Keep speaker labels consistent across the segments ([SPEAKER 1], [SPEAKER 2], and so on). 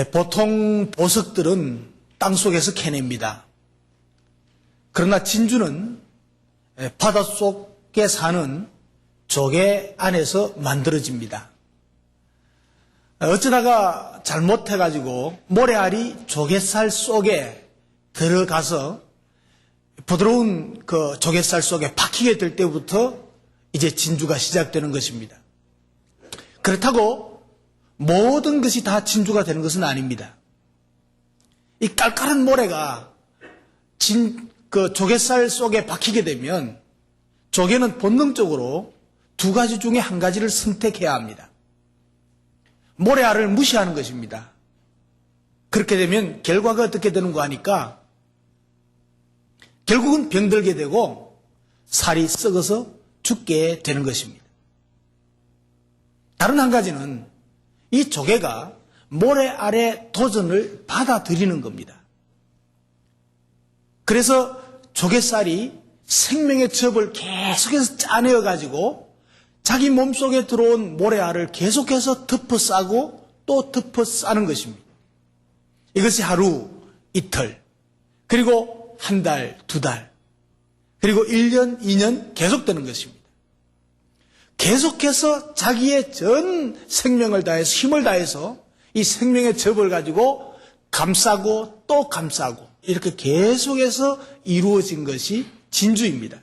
[SPEAKER 1] 보통 보석들은 땅속에서 캐냅니다. 그러나 진주는 바닷속에 사는 조개 안에서 만들어집니다. 어쩌다가 잘못해가지고 모래알이 조갯살 속에 들어가서 부드러운 그 조갯살 속에 박히게 될 때부터 이제 진주가 시작되는 것입니다. 그렇다고 모든 것이 다 진주가 되는 것은 아닙니다. 이 깔깔한 모래가 그 조갯살 속에 박히게 되면 조개는 본능적으로 두 가지 중에 한 가지를 선택해야 합니다. 모래알을 무시하는 것입니다. 그렇게 되면 결과가 어떻게 되는가 하니까 결국은 병들게 되고 살이 썩어서 죽게 되는 것입니다. 다른 한 가지는 이 조개가 모래알의 도전을 받아들이는 겁니다. 그래서 조갯살이 생명의 첩을 계속해서 짜내어 가지고 자기 몸속에 들어온 모래알을 계속해서 덮어 싸고 또 덮어 싸는 것입니다. 이것이 하루, 이틀, 그리고 한 달, 두 달, 그리고 1년, 2년 계속되는 것입니다. 계속해서 자기의 전 생명을 다해서 힘을 다해서 이 생명의 첩을 가지고 감싸고 또 감싸고 이렇게 계속해서 이루어진 것이 진주입니다.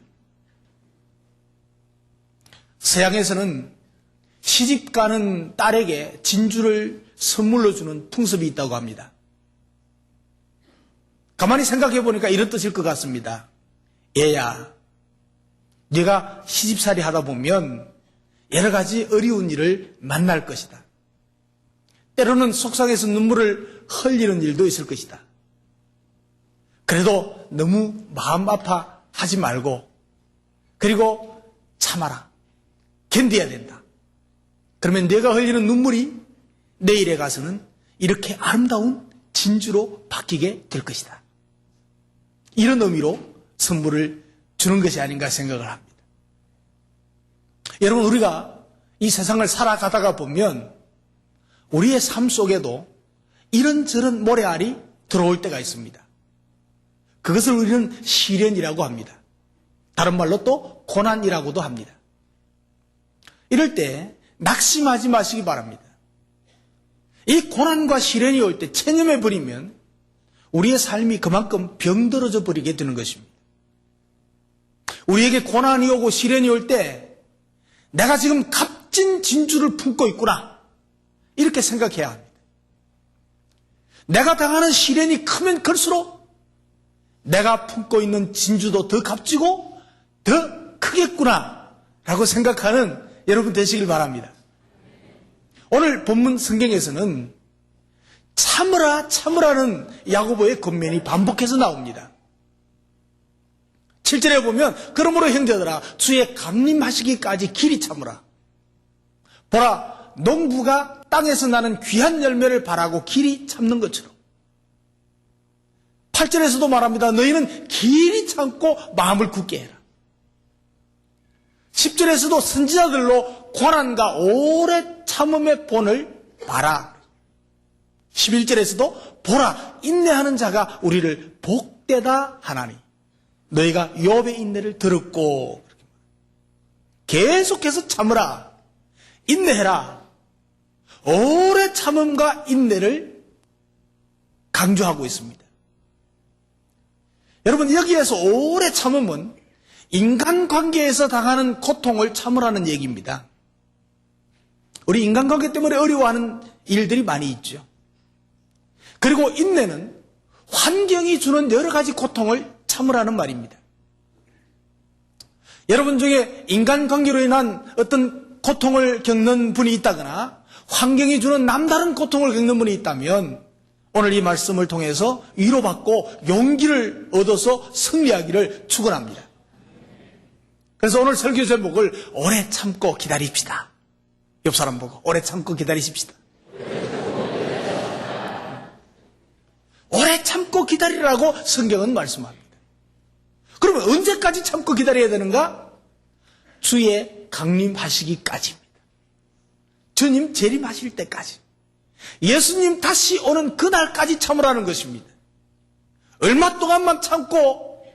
[SPEAKER 1] 서양에서는 시집가는 딸에게 진주를 선물로 주는 풍습이 있다고 합니다. 가만히 생각해 보니까 이런 뜻일 것 같습니다. 얘야, 네가 시집살이 하다 보면 여러 가지 어려운 일을 만날 것이다. 때로는 속상해서 눈물을 흘리는 일도 있을 것이다. 그래도 너무 마음 아파하지 말고 그리고 참아라. 견뎌야 된다. 그러면 내가 흘리는 눈물이 내일에 가서는 이렇게 아름다운 진주로 바뀌게 될 것이다. 이런 의미로 선물을 주는 것이 아닌가 생각을 합니다. 여러분, 우리가 이 세상을 살아가다가 보면 우리의 삶 속에도 이런저런 모래알이 들어올 때가 있습니다. 그것을 우리는 시련이라고 합니다. 다른 말로 또 고난이라고도 합니다. 이럴 때 낙심하지 마시기 바랍니다. 이 고난과 시련이 올 때 체념해 버리면 우리의 삶이 그만큼 병들어져 버리게 되는 것입니다. 우리에게 고난이 오고 시련이 올 때 내가 지금 값진 진주를 품고 있구나 이렇게 생각해야 합니다. 내가 당하는 시련이 크면 클수록 내가 품고 있는 진주도 더 값지고 더 크겠구나 라고 생각하는 여러분 되시길 바랍니다. 오늘 본문 성경에서는 참으라 참으라는 야고보의 권면이 반복해서 나옵니다. 7절에 보면 그러므로 형제들아 주의 강림하시기까지 길이 참으라. 보라 농부가 땅에서 나는 귀한 열매를 바라고 길이 참는 것처럼 8절에서도 말합니다. 너희는 길이 참고 마음을 굳게 해라. 10절에서도 선지자들로 고난과 오래 참음의 본을 봐라. 11절에서도 보라 인내하는 자가 우리를 복되다 하나니 너희가 욥의 인내를 들었고 계속해서 참으라 인내해라 오래 참음과 인내를 강조하고 있습니다. 여러분 여기에서 오래 참음은 인간관계에서 당하는 고통을 참으라는 얘기입니다. 우리 인간관계 때문에 어려워하는 일들이 많이 있죠. 그리고 인내는 환경이 주는 여러 가지 고통을 참으라는 말입니다. 여러분 중에 인간관계로 인한 어떤 고통을 겪는 분이 있다거나 환경이 주는 남다른 고통을 겪는 분이 있다면 오늘 이 말씀을 통해서 위로받고 용기를 얻어서 승리하기를 축원합니다. 그래서 오늘 설교 제목을 오래 참고 기다립시다. 옆 사람 보고 오래 참고 기다리십시다. 오래 참고 기다리라고 성경은 말씀합니다. 그러면 언제까지 참고 기다려야 되는가? 주의 강림하시기까지입니다. 주님 재림하실 때까지. 예수님 다시 오는 그날까지 참으라는 것입니다. 얼마 동안만 참고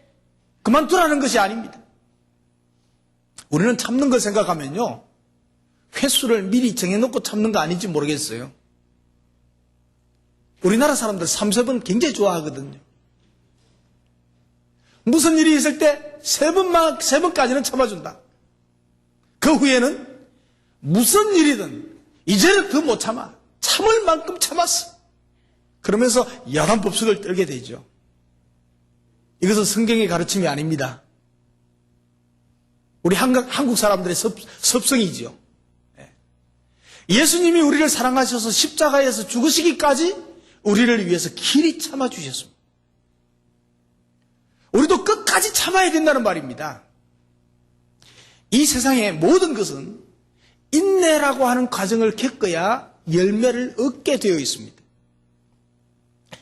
[SPEAKER 1] 그만두라는 것이 아닙니다. 우리는 참는 걸 생각하면요, 횟수를 미리 정해놓고 참는 거 아닌지 모르겠어요. 우리나라 사람들 3세번 굉장히 좋아하거든요. 무슨 일이 있을 때 3번까지는 참아준다. 그 후에는 무슨 일이든 이제는 더 못 참아. 참을 만큼 참았어. 그러면서 야단 법석을 떨게 되죠. 이것은 성경의 가르침이 아닙니다. 우리 한국 사람들의 습성이지요. 예수님이 우리를 사랑하셔서 십자가에서 죽으시기까지 우리를 위해서 길이 참아주셨습니다. 우리도 끝까지 참아야 된다는 말입니다. 이 세상의 모든 것은 인내라고 하는 과정을 겪어야 열매를 얻게 되어 있습니다.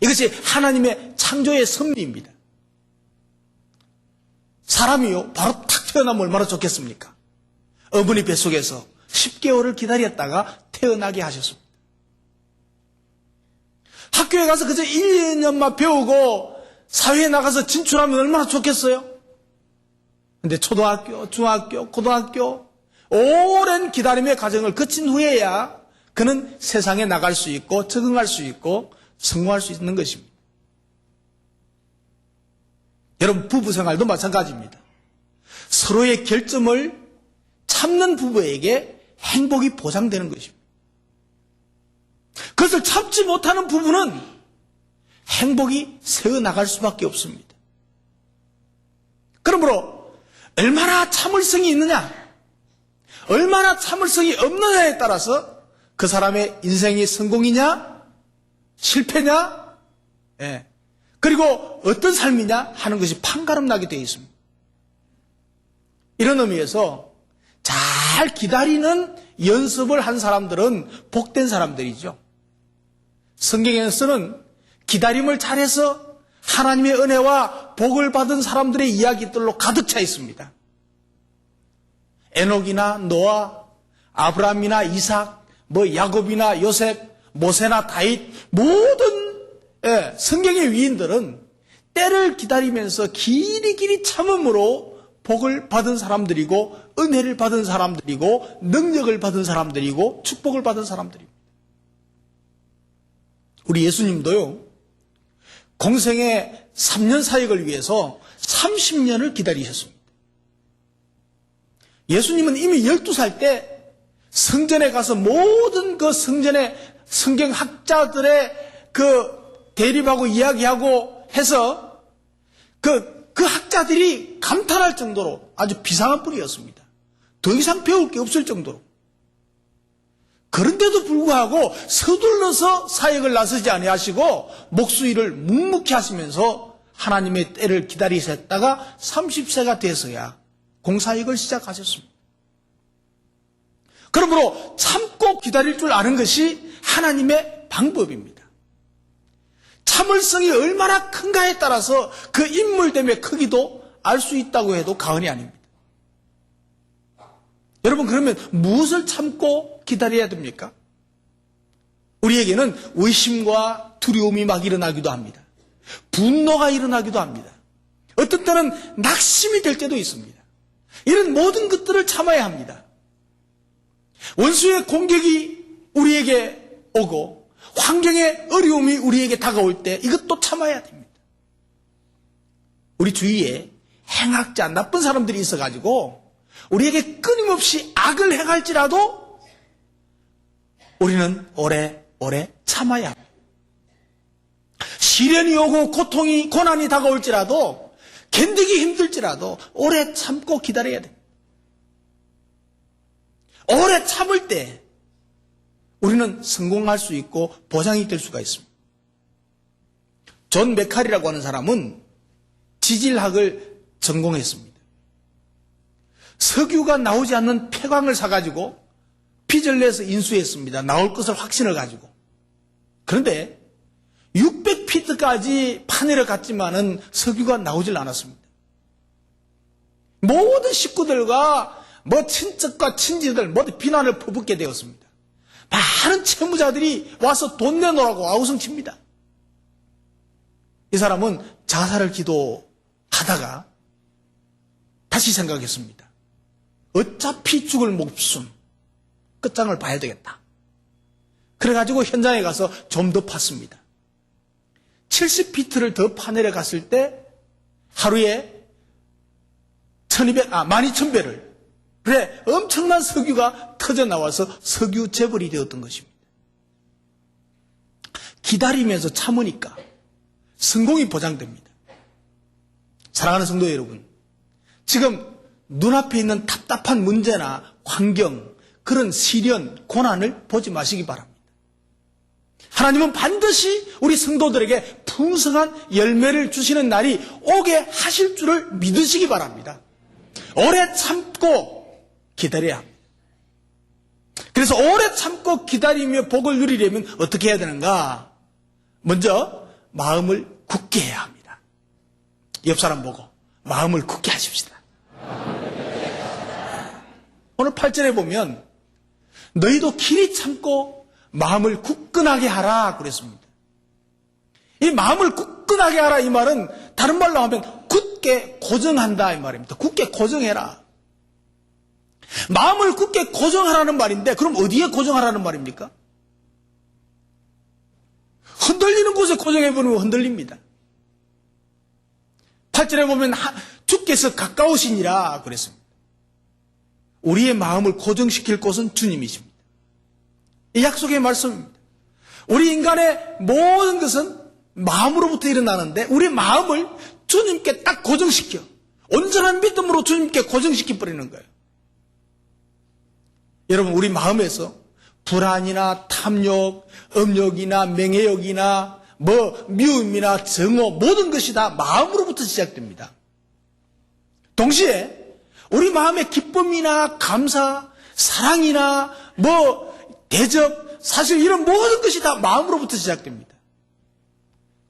[SPEAKER 1] 이것이 하나님의 창조의 섭리입니다. 사람이요, 바로 탁 태어나면 얼마나 좋겠습니까? 어머니 뱃속에서 10개월을 기다렸다가 태어나게 하셨습니다. 학교에 가서 그저 1, 2년만 배우고 사회에 나가서 진출하면 얼마나 좋겠어요? 근데 초등학교, 중학교, 고등학교 오랜 기다림의 과정을 거친 후에야 그는 세상에 나갈 수 있고 적응할 수 있고 성공할 수 있는 것입니다. 여러분, 부부 생활도 마찬가지입니다. 서로의 결점을 참는 부부에게 행복이 보장되는 것입니다. 그것을 참지 못하는 부부는 행복이 새어나갈 수밖에 없습니다. 그러므로 얼마나 참을성이 있느냐, 얼마나 참을성이 없느냐에 따라서 그 사람의 인생이 성공이냐 실패냐, 그리고 어떤 삶이냐 하는 것이 판가름 나게 되어 있습니다. 이런 의미에서 잘 기다리는 연습을 한 사람들은 복된 사람들이죠. 성경에서는 기다림을 잘해서 하나님의 은혜와 복을 받은 사람들의 이야기들로 가득 차 있습니다. 에녹이나 노아, 아브라함이나 이삭, 야곱이나 요셉, 모세나 다윗, 모든 성경의 위인들은 때를 기다리면서 길이 참음으로 복을 받은 사람들이고 은혜를 받은 사람들이고 능력을 받은 사람들이고 축복을 받은 사람들입니다. 우리 예수님도요, 공생의 3년 사역을 위해서 30년을 기다리셨습니다. 예수님은 이미 12살 때 성전에 가서 모든 그 성전의 성경학자들의 대립하고 이야기하고 해서 그 학자들이 감탄할 정도로 아주 비상한 분이었습니다. 더 이상 배울 게 없을 정도로. 그런데도 불구하고 서둘러서 사역을 나서지 아니하시고 목수일을 묵묵히 하시면서 하나님의 때를 기다리셨다가 30세가 돼서야 공사역을 시작하셨습니다. 그러므로 참고 기다릴 줄 아는 것이 하나님의 방법입니다. 참을성이 얼마나 큰가에 따라서 그 인물됨의 크기도 알 수 있다고 해도 과언이 아닙니다. 여러분, 그러면 무엇을 참고 기다려야 됩니까? 우리에게는 의심과 두려움이 막 일어나기도 합니다. 분노가 일어나기도 합니다. 어떤 때는 낙심이 될 때도 있습니다. 이런 모든 것들을 참아야 합니다. 원수의 공격이 우리에게 오고 환경의 어려움이 우리에게 다가올 때 이것도 참아야 됩니다. 우리 주위에 행악자, 나쁜 사람들이 있어가지고 우리에게 끊임없이 악을 행할지라도 우리는 오래 참아야 합니다. 시련이 오고 고통이, 고난이 다가올지라도 견디기 힘들지라도 오래 참고 기다려야 됩니다. 오래 참을 때 우리는 성공할 수 있고 보장이 될 수가 있습니다. 존 메칼이라고 하는 사람은 지질학을 전공했습니다. 석유가 나오지 않는 폐광을 사가지고 빚을 내서 인수했습니다. 나올 것을 확신을 가지고. 그런데 600피트까지 파내려 갔지만은 석유가 나오질 않았습니다. 모든 식구들과 친척과 친지들 모두 비난을 퍼붓게 되었습니다. 많은 채무자들이 와서 돈 내놓으라고 아우성칩니다. 이 사람은 자살을 기도하다가 다시 생각했습니다. 어차피 죽을 목숨, 끝장을 봐야 되겠다. 그래가지고 현장에 가서 좀 더 팠습니다. 70피트를 더 파내려 갔을 때 하루에 12,000배를, 그래, 엄청난 석유가 터져 나와서 석유 재벌이 되었던 것입니다. 기다리면서 참으니까 성공이 보장됩니다. 사랑하는 성도 여러분, 지금 눈앞에 있는 답답한 문제나 환경, 그런 시련, 고난을 보지 마시기 바랍니다. 하나님은 반드시 우리 성도들에게 풍성한 열매를 주시는 날이 오게 하실 줄을 믿으시기 바랍니다. 오래 참고 기다려야 합니다. 그래서 오래 참고 기다리며 복을 누리려면 어떻게 해야 되는가? 먼저 마음을 굳게 해야 합니다. 옆 사람 보고 마음을 굳게 하십시다. 오늘 8절에 보면 너희도 길이 참고 마음을 굳건하게 하라 그랬습니다. 이 마음을 굳건하게 하라 이 말은 다른 말로 하면 굳게 고정한다 이 말입니다. 굳게 고정해라. 마음을 굳게 고정하라는 말인데 그럼 어디에 고정하라는 말입니까? 흔들리는 곳에 고정해버리면 흔들립니다. 8절에 보면 주께서 가까우시니라 그랬습니다. 우리의 마음을 고정시킬 곳은 주님이십니다. 이 약속의 말씀입니다. 우리 인간의 모든 것은 마음으로부터 일어나는데 우리 마음을 주님께 딱 고정시켜 온전한 믿음으로 주님께 고정시켜버리는 거예요. 여러분 우리 마음에서 불안이나 탐욕, 음욕이나 명예욕이나 미움이나 정오 모든 것이 다 마음으로부터 시작됩니다. 동시에 우리 마음의 기쁨이나 감사, 사랑이나 대접, 사실 이런 모든 것이 다 마음으로부터 시작됩니다.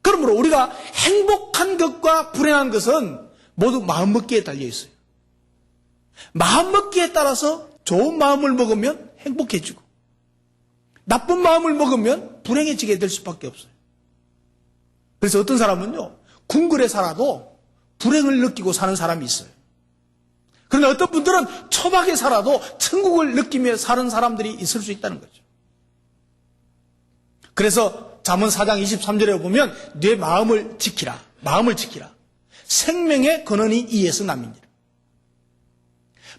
[SPEAKER 1] 그러므로 우리가 행복한 것과 불행한 것은 모두 마음먹기에 달려 있어요. 마음먹기에 따라서 좋은 마음을 먹으면 행복해지고 나쁜 마음을 먹으면 불행해지게 될 수밖에 없어요. 그래서 어떤 사람은요, 궁궐에 살아도 불행을 느끼고 사는 사람이 있어요. 그런데 어떤 분들은 초박에 살아도 천국을 느끼며 사는 사람들이 있을 수 있다는 거죠. 그래서 잠언 4장 23절에 보면 내 마음을 지키라. 마음을 지키라. 생명의 근원이 이에서 남이니라.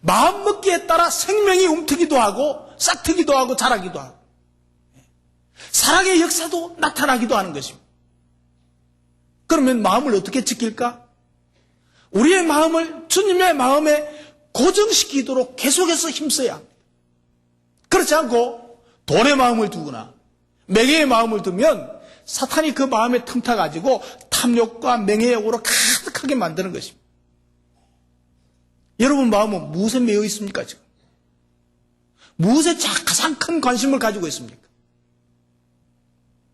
[SPEAKER 1] 마음 먹기에 따라 생명이 움트기도 하고 싹트기도 하고 자라기도 하고 사랑의 역사도 나타나기도 하는 것입니다. 그러면 마음을 어떻게 지킬까? 우리의 마음을 주님의 마음에 고정시키도록 계속해서 힘써야 합니다. 그렇지 않고 돈의 마음을 두거나 명예의 마음을 두면 사탄이 그 마음에 틈타가지고 탐욕과 명예욕으로 가득하게 만드는 것입니다. 여러분 마음은 무엇에 매여 있습니까 지금? 무엇에 가장 큰 관심을 가지고 있습니까?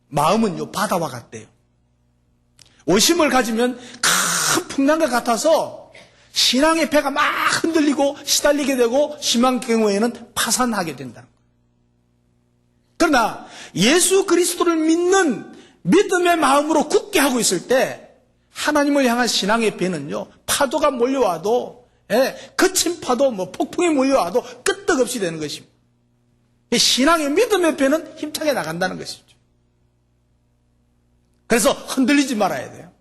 [SPEAKER 1] 마음은요 바다와 같대요. 오심을 가지면 큰 풍랑과 같아서 신앙의 배가 막 흔들리고 시달리게 되고 심한 경우에는 파산하게 된다는 거예요. 그러나 예수 그리스도를 믿는 믿음의 마음으로 굳게 하고 있을 때 하나님을 향한 신앙의 배는요 파도가 몰려와도 거친 파도 폭풍이 몰려와도 끄떡없이 되는 것입니다. 신앙의 믿음의 배는 힘차게 나간다는 것이죠. 그래서 흔들리지 말아야 돼요.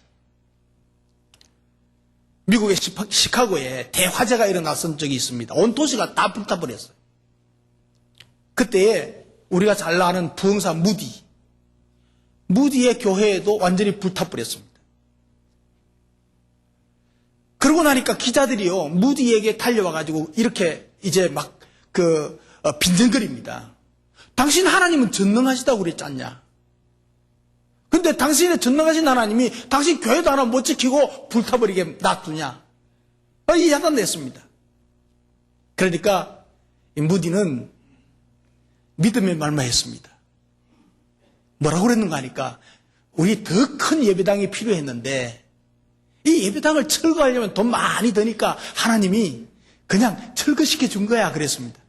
[SPEAKER 1] 미국의 시카고에 대화재가 일어났던 적이 있습니다. 온 도시가 다 불타버렸어요. 그때에 우리가 잘 아는 부흥사 무디의 교회에도 완전히 불타버렸습니다. 그러고 나니까 기자들이요 무디에게 달려와가지고 이렇게 이제 막 빈정거립니다. 당신 하나님은 전능하시다고 그랬지 않냐? 근데 당신의 전능하신 하나님이 당신 교회도 하나 못 지키고 불타버리게 놔두냐? 이 야단 냈습니다. 그러니까 이 무디는 믿음의 말만 했습니다. 뭐라고 그랬는가 하니까 우리 더 큰 예배당이 필요했는데 이 예배당을 철거하려면 돈 많이 드니까 하나님이 그냥 철거시켜 준 거야 그랬습니다.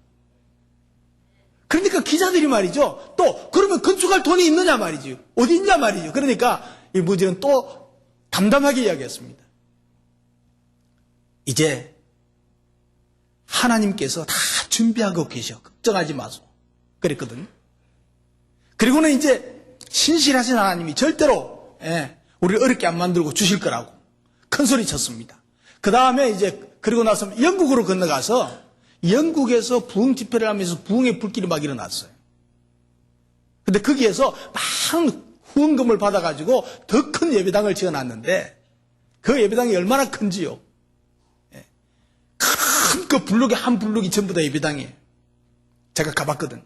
[SPEAKER 1] 그러니까 기자들이 말이죠. 또 그러면 건축할 돈이 있느냐 말이죠. 어디 있냐 말이죠. 그러니까 이 무지는 또 담담하게 이야기했습니다. 이제 하나님께서 다 준비하고 계셔. 걱정하지 마소. 그랬거든요. 그리고는 이제 신실하신 하나님이 절대로 우리를 어렵게 안 만들고 주실 거라고 큰 소리 쳤습니다. 그 다음에 이제 그리고 나서 영국으로 건너가서 영국에서 부흥 집회를 하면서 부흥의 불길이 막 일어났어요. 근데 거기에서 막 후원금을 받아가지고 더 큰 예배당을 지어놨는데 그 예배당이 얼마나 큰지요. 큰 그 블록이 한 블록이 전부 다 예배당이에요. 제가 가봤거든.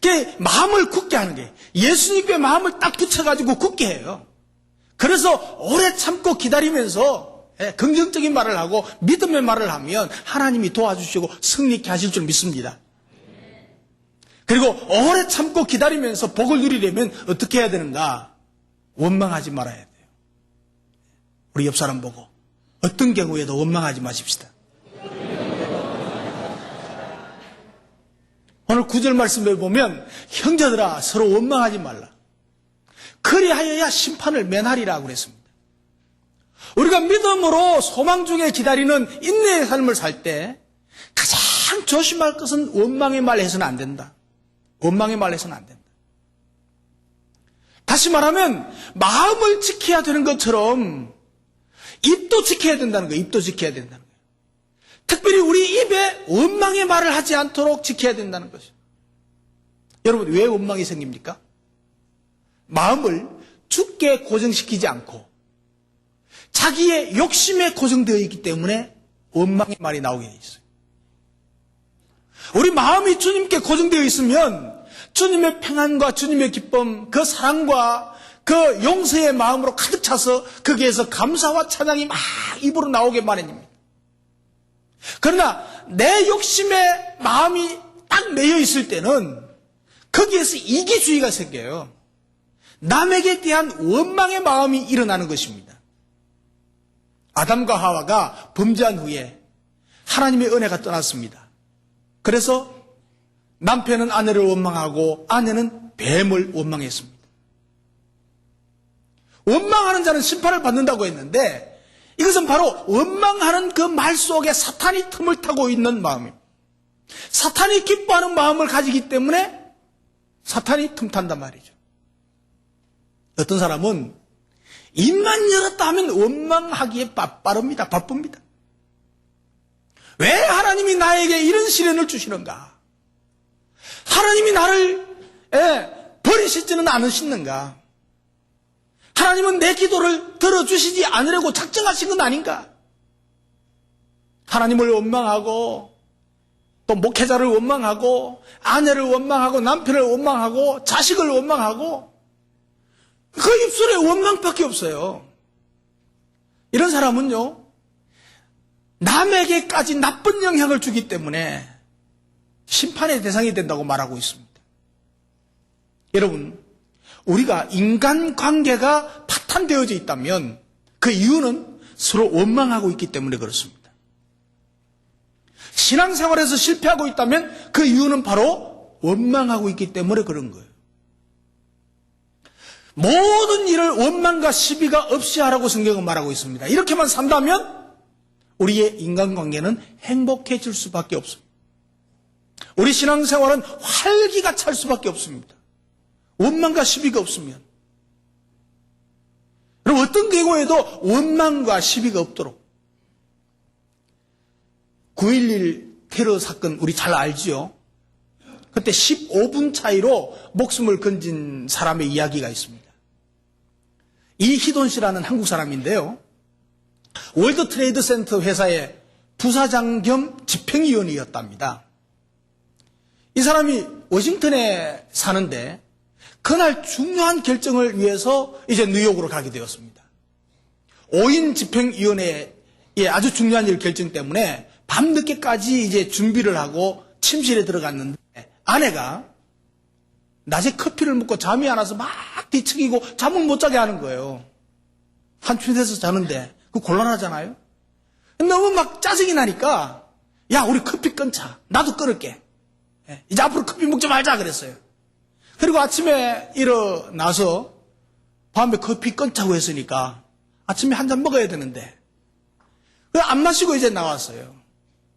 [SPEAKER 1] 그게 마음을 굳게 하는 게 예수님께 마음을 딱 붙여가지고 굳게 해요. 그래서 오래 참고 기다리면서 긍정적인 말을 하고 믿음의 말을 하면 하나님이 도와주시고 승리케 하실 줄 믿습니다. 그리고 오래 참고 기다리면서 복을 누리려면 어떻게 해야 되는가? 원망하지 말아야 돼요. 우리 옆 사람 보고 어떤 경우에도 원망하지 마십시다. 오늘 9절 말씀에 보면 형제들아 서로 원망하지 말라. 그리하여야 심판을 면하리라고 그랬습니다. 우리가 믿음으로 소망 중에 기다리는 인내의 삶을 살 때 가장 조심할 것은 원망의 말 해서는 안 된다. 원망의 말 해서는 안 된다. 다시 말하면 마음을 지켜야 되는 것처럼 입도 지켜야 된다는 거예요. 입도 지켜야 된다는 거예요. 특별히 우리 입에 원망의 말을 하지 않도록 지켜야 된다는 것이죠. 여러분 왜 원망이 생깁니까? 마음을 죽게 고정시키지 않고 자기의 욕심에 고정되어 있기 때문에 원망의 말이 나오게 돼 있어요. 우리 마음이 주님께 고정되어 있으면 주님의 평안과 주님의 기쁨, 그 사랑과 그 용서의 마음으로 가득 차서 거기에서 감사와 찬양이 막 입으로 나오게 마련입니다. 그러나 내 욕심에 마음이 딱 매여 있을 때는 거기에서 이기주의가 생겨요. 남에게 대한 원망의 마음이 일어나는 것입니다. 아담과 하와가 범죄한 후에 하나님의 은혜가 떠났습니다. 그래서 남편은 아내를 원망하고 아내는 뱀을 원망했습니다. 원망하는 자는 심판을 받는다고 했는데 이것은 바로 원망하는 그 말 속에 사탄이 틈을 타고 있는 마음입니다. 사탄이 기뻐하는 마음을 가지기 때문에 사탄이 틈탄단 말이죠. 어떤 사람은 입만 열었다 하면 원망하기에 빠릅니다. 바쁩니다. 왜 하나님이 나에게 이런 시련을 주시는가? 하나님이 나를 버리시지는 않으시는가? 하나님은 내 기도를 들어주시지 않으려고 작정하신 건 아닌가? 하나님을 원망하고 또 목회자를 원망하고 아내를 원망하고 남편을 원망하고 자식을 원망하고 그 입술에 원망밖에 없어요. 이런 사람은요 남에게까지 나쁜 영향을 주기 때문에 심판의 대상이 된다고 말하고 있습니다. 여러분 우리가 인간관계가 파탄되어져 있다면 그 이유는 서로 원망하고 있기 때문에 그렇습니다. 신앙생활에서 실패하고 있다면 그 이유는 바로 원망하고 있기 때문에 그런 거예요. 모든 일을 원망과 시비가 없이 하라고 성경은 말하고 있습니다. 이렇게만 산다면 우리의 인간관계는 행복해질 수밖에 없습니다. 우리 신앙생활은 활기가 찰 수밖에 없습니다. 원망과 시비가 없으면. 그럼 어떤 경우에도 원망과 시비가 없도록. 9.11 테러 사건 우리 잘 알지요? 그때 15분 차이로 목숨을 건진 사람의 이야기가 있습니다. 이희돈 씨라는 한국 사람인데요. 월드 트레이드 센터 회사의 부사장 겸 집행위원이었답니다. 이 사람이 워싱턴에 사는데 그날 중요한 결정을 위해서 이제 뉴욕으로 가게 되었습니다. 5인 집행위원회의 아주 중요한 일 결정 때문에 밤늦게까지 이제 준비를 하고 침실에 들어갔는데 아내가 낮에 커피를 먹고 잠이 안 와서 막 뒤척이고 잠을 못 자게 하는 거예요. 한춘에서 자는데 그 곤란하잖아요. 너무 막 짜증이 나니까 야 우리 커피 끊자. 나도 끊을게. 이제 앞으로 커피 먹지 말자 그랬어요. 그리고 아침에 일어나서 밤에 커피 끊자고 했으니까 아침에 한 잔 먹어야 되는데 안 마시고 이제 나왔어요.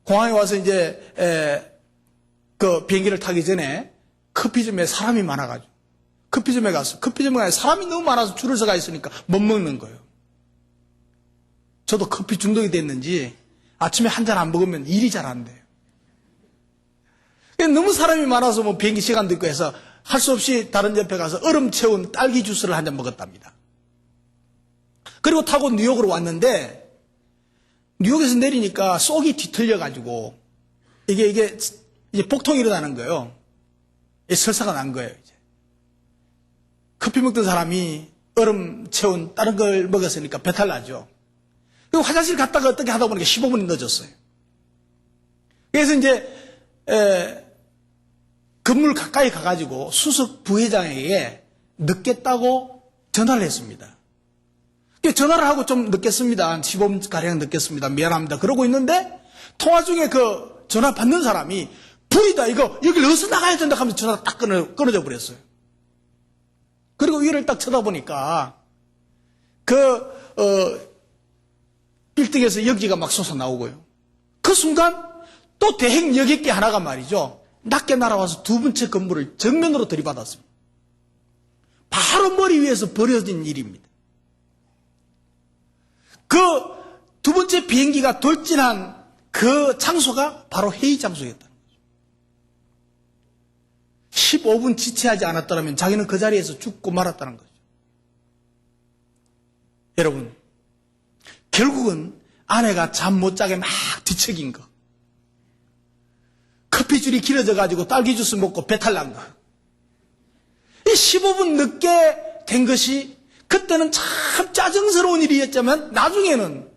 [SPEAKER 1] 공항에 와서 이제 그 비행기를 타기 전에 커피점에 사람이 많아가지고 커피점에 가서 커피점에 가서 사람이 너무 많아서 줄을 서가 있으니까 못 먹는 거예요. 저도 커피 중독이 됐는지 아침에 한 잔 안 먹으면 일이 잘 안 돼요. 너무 사람이 많아서 뭐 비행기 시간도 있고 해서 할 수 없이 다른 옆에 가서 얼음 채운 딸기 주스를 한 잔 먹었답니다. 그리고 타고 뉴욕으로 왔는데 뉴욕에서 내리니까 속이 뒤틀려가지고 이게 이제 복통이 일어나는 거예요. 설사가 난 거예요. 이제 커피 먹던 사람이 얼음 채운 다른 걸 먹었으니까 배탈 나죠. 그리고 화장실 갔다가 어떻게 하다 보니까 15분이 늦었어요. 그래서 이제 건물 가까이 가가지고 수석 부회장에게 늦겠다고 전화를 했습니다. 전화를 하고 좀 늦겠습니다. 한 15분가량 늦겠습니다. 미안합니다. 그러고 있는데 통화 중에 그 전화 받는 사람이 불이다 이거 여기를 어디서 나가야 된다 하면서 전화가 딱 끊어져 버렸어요. 그리고 위를 딱 쳐다보니까 빌딩에서 연기가 막 솟아나오고요. 그 순간 또 대행 여객기 하나가 말이죠. 낮게 날아와서 두 번째 건물을 정면으로 들이받았습니다. 바로 머리 위에서 벌어진 일입니다. 그 두 번째 비행기가 돌진한 그 장소가 바로 회의 장소였다는 거죠. 15분 지체하지 않았더라면 자기는 그 자리에서 죽고 말았다는 거죠. 여러분, 결국은 아내가 잠 못 자게 막 뒤척인 거. 커피줄이 길어져가지고 딸기 주스 먹고 배탈 난 거. 이 15분 늦게 된 것이 그때는 참 짜증스러운 일이었지만 나중에는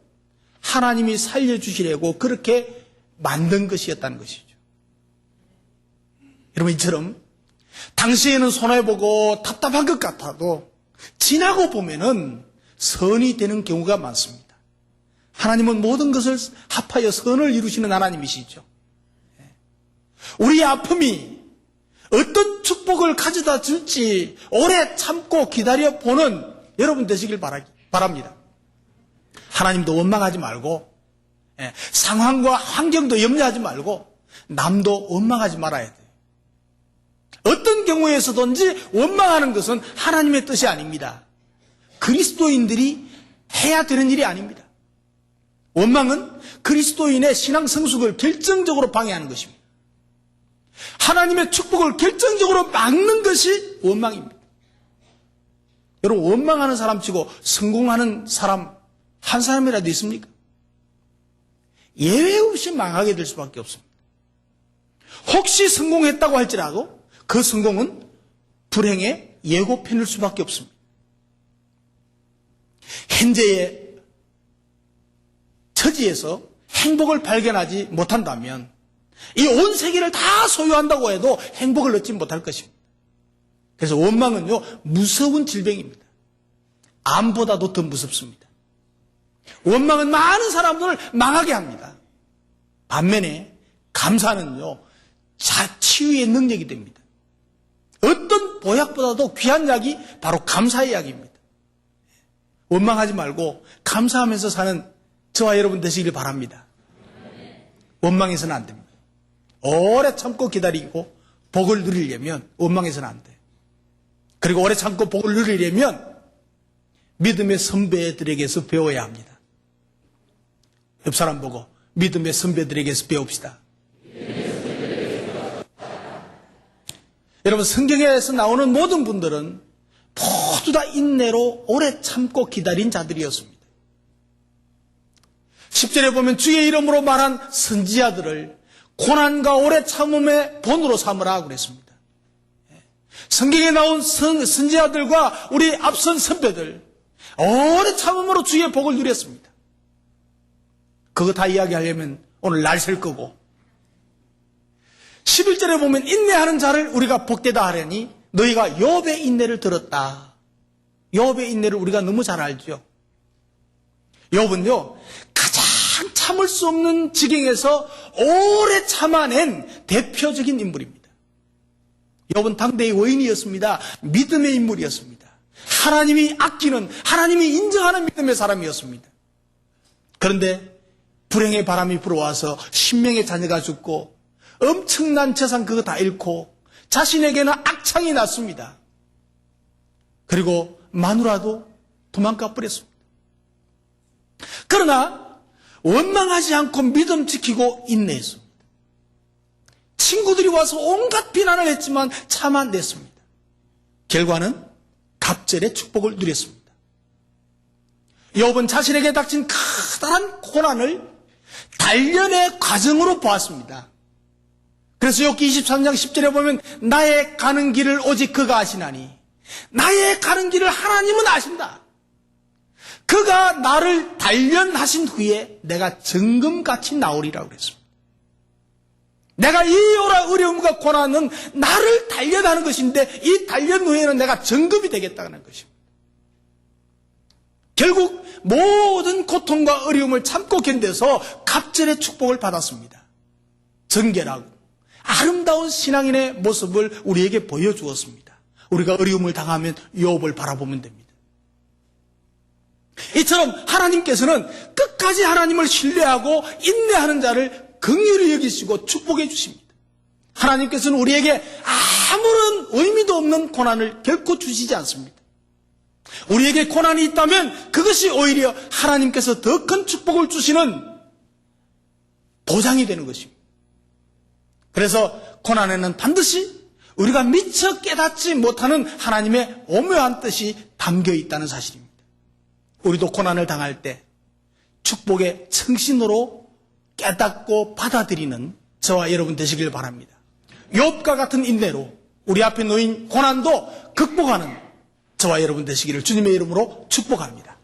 [SPEAKER 1] 하나님이 살려주시려고 그렇게 만든 것이었다는 것이죠. 여러분 이처럼 당시에는 손해보고 답답한 것 같아도 지나고 보면은 선이 되는 경우가 많습니다. 하나님은 모든 것을 합하여 선을 이루시는 하나님이시죠. 우리의 아픔이 어떤 축복을 가져다 줄지 오래 참고 기다려보는 여러분 되시길 바랍니다. 하나님도 원망하지 말고 상황과 환경도 염려하지 말고 남도 원망하지 말아야 돼요. 어떤 경우에서든지 원망하는 것은 하나님의 뜻이 아닙니다. 그리스도인들이 해야 되는 일이 아닙니다. 원망은 그리스도인의 신앙 성숙을 결정적으로 방해하는 것입니다. 하나님의 축복을 결정적으로 막는 것이 원망입니다. 여러분 원망하는 사람 치고 성공하는 사람 한 사람이라도 있습니까? 예외 없이 망하게 될 수밖에 없습니다. 혹시 성공했다고 할지라도 그 성공은 불행의 예고편일 수밖에 없습니다. 현재의 처지에서 행복을 발견하지 못한다면 이 온 세계를 다 소유한다고 해도 행복을 얻지 못할 것입니다. 그래서 원망은요 무서운 질병입니다. 암보다도 더 무섭습니다. 원망은 많은 사람들을 망하게 합니다. 반면에 감사는요 치유의 능력이 됩니다. 어떤 보약보다도 귀한 약이 바로 감사의 약입니다. 원망하지 말고 감사하면서 사는 저와 여러분 되시길 바랍니다. 원망해서는 안 됩니다. 오래 참고 기다리고 복을 누리려면 원망해서는 안 돼요. 그리고 오래 참고 복을 누리려면 믿음의 선배들에게서 배워야 합니다. 옆 사람 보고 믿음의 선배들에게서 배웁시다. 여러분 성경에서 나오는 모든 분들은 모두 다 인내로 오래 참고 기다린 자들이었습니다. 10절에 보면 주의 이름으로 말한 선지자들을 고난과 오래 참음의 본으로 삼으라 그랬습니다. 성경에 나온 선지자들과 우리 앞선 선배들 오래 참음으로 주의 복을 누렸습니다. 그거 다 이야기하려면 오늘 날 셀 거고 11절에 보면 인내하는 자를 우리가 복되다 하려니 너희가 욥의 인내를 들었다. 욥의 인내를 우리가 너무 잘 알죠. 욥은요 가장 참을 수 없는 지경에서 오래 참아낸 대표적인 인물입니다. 욥은 당대의 원인이었습니다. 믿음의 인물이었습니다. 하나님이 아끼는, 하나님이 인정하는 믿음의 사람이었습니다. 그런데 불행의 바람이 불어와서 10명의 자녀가 죽고 엄청난 재산 그거 다 잃고 자신에게는 악창이 났습니다. 그리고 마누라도 도망가 버렸습니다. 그러나 원망하지 않고 믿음 지키고 인내했습니다. 친구들이 와서 온갖 비난을 했지만 참아냈습니다. 결과는 갑절의 축복을 누렸습니다. 욥은 자신에게 닥친 커다란 고난을 단련의 과정으로 보았습니다. 그래서 욥기 23장 10절에 보면 나의 가는 길을 오직 그가 아시나니, 나의 가는 길을 하나님은 아신다. 그가 나를 단련하신 후에 내가 정금같이 나오리라고 그랬습니다. 내가 이 어려움과 고난은 나를 단련하는 것인데 이 단련 후에는 내가 정금이 되겠다는 것입니다. 결국 모든 고통과 어려움을 참고 견뎌서 갑절의 축복을 받았습니다. 정결하고 아름다운 신앙인의 모습을 우리에게 보여주었습니다. 우리가 어려움을 당하면 욥을 바라보면 됩니다. 이처럼 하나님께서는 끝까지 하나님을 신뢰하고 인내하는 자를 긍휼히 여기시고 축복해 주십니다. 하나님께서는 우리에게 아무런 의미도 없는 고난을 결코 주시지 않습니다. 우리에게 고난이 있다면 그것이 오히려 하나님께서 더 큰 축복을 주시는 보장이 되는 것입니다. 그래서 고난에는 반드시 우리가 미처 깨닫지 못하는 하나님의 오묘한 뜻이 담겨 있다는 사실입니다. 우리도 고난을 당할 때 축복의 청신으로 깨닫고 받아들이는 저와 여러분 되시길 바랍니다. 욥과 같은 인내로 우리 앞에 놓인 고난도 극복하는 저와 여러분 되시기를 주님의 이름으로 축복합니다.